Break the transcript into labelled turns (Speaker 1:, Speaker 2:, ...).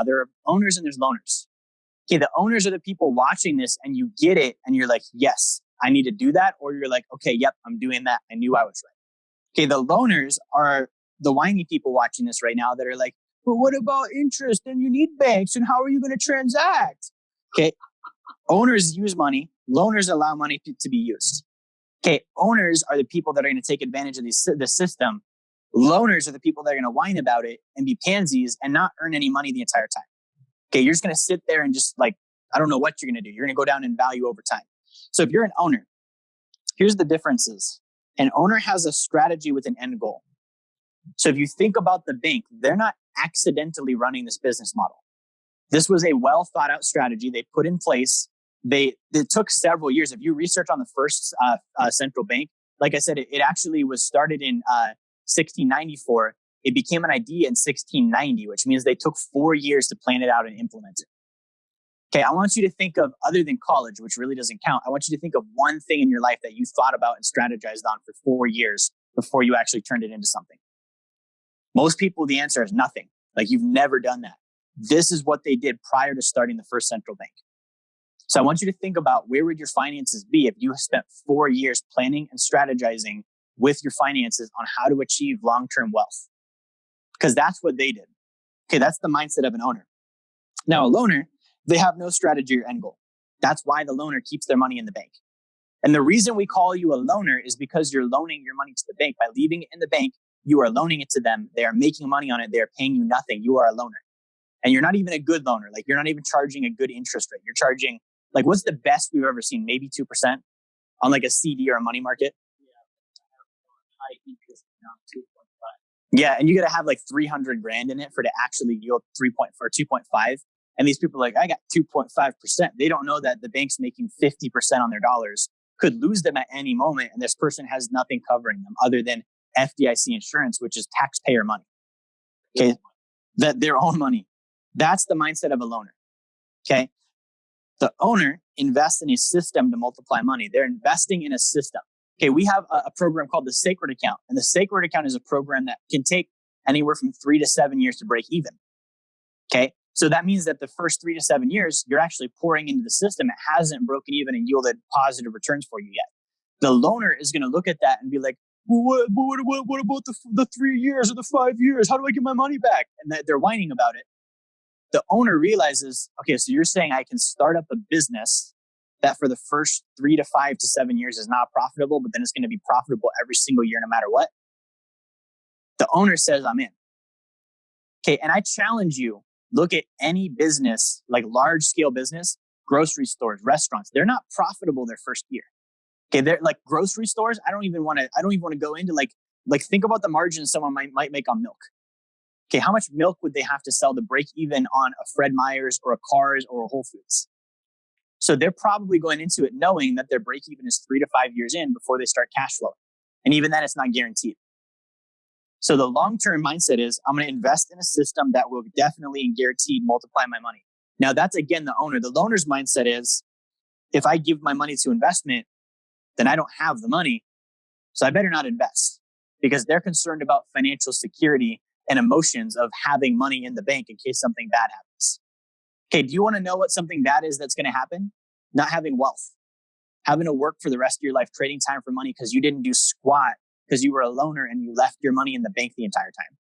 Speaker 1: there are owners and there's loaners. Okay, the owners are the people watching this and you get it and you're like, yes, I need to do that. Or you're like, okay, yep, I'm doing that. I knew I was right. Okay, the loaners are the whiny people watching this right now that are like, but what about interest? And you need banks and how are you going to transact? Okay, owners use money. Loaners allow money to be used. Okay, owners are the people that are going to take advantage of the system. Loaners are the people that are going to whine about it and be pansies and not earn any money the entire time. Okay, you're just going to sit there and just like, I don't know what you're going to do. You're going to go down in value over time. So if you're an owner, here's the differences. An owner has a strategy with an end goal. So if you think about the bank, they're not accidentally running this business model. This was a well thought out strategy they put in place. It took several years. If you research on the first central bank, like I said, it actually was started in 1694. It became an idea in 1690, which means they took 4 years to plan it out and implement it. Okay, I want you to think of, other than college, which really doesn't count, I want you to think of one thing in your life that you thought about and strategized on for 4 years before you actually turned it into something. Most people, the answer is nothing. Like, you've never done that. This is what they did prior to starting the first central bank. So I want you to think about, where would your finances be if you spent 4 years planning and strategizing with your finances on how to achieve long-term wealth? Because that's what they did. Okay, that's the mindset of an owner. Now, a loaner, they have no strategy or end goal. That's why the loaner keeps their money in the bank. And the reason we call you a loaner is because you're loaning your money to the bank. By leaving it in the bank, you are loaning it to them. They are making money on it. They are paying you nothing. You are a loaner. And you're not even a good loaner. Like, you're not even charging a good interest rate. You're charging, like, what's the best we've ever seen? Maybe 2% on like a CD or a money market. High interest, 2.5. Yeah, and you got to have like 300 grand in it for to actually yield 2.5. And these people are like, I got 2.5%. They don't know that the bank's making 50% on their dollars, could lose them at any moment. And this person has nothing covering them other than FDIC insurance, which is taxpayer money. Okay, that their own money. That's the mindset of a loaner. Okay, the owner invests in a system to multiply money. They're investing in a system. Okay, we have a program called the Sacred Account. And the Sacred Account is a program that can take anywhere from 3 to 7 years to break even. Okay, so that means that the first 3 to 7 years, you're actually pouring into the system. It hasn't broken even and yielded positive returns for you yet. The loaner is going to look at that and be like, well, what about the 3 years or the 5 years? How do I get my money back? And they're whining about it. The owner realizes, okay, so you're saying I can start up a business that for the first 3 to 5 to 7 years is not profitable, but then it's going to be profitable every single year, no matter what. The owner says, I'm in. Okay, and I challenge you, look at any business, like large scale business, grocery stores, restaurants. They're not profitable their first year. Okay, they're like grocery stores. I don't even want to go into like think about the margins someone might make on milk. Okay, how much milk would they have to sell to break even on a Fred Meyer's or a Cars or a Whole Foods? So they're probably going into it knowing that their break even is 3 to 5 years in before they start cash flow. And even then, it's not guaranteed. So the long-term mindset is, I'm going to invest in a system that will definitely and guaranteed multiply my money. Now, that's again the owner. The loaner's mindset is, if I give my money to investment, then I don't have the money. So I better not invest, because they're concerned about financial security and emotions of having money in the bank in case something bad happens. Okay, do you want to know what something bad is that's going to happen? Not having wealth, having to work for the rest of your life, trading time for money because you didn't do squat because you were a loaner and you left your money in the bank the entire time.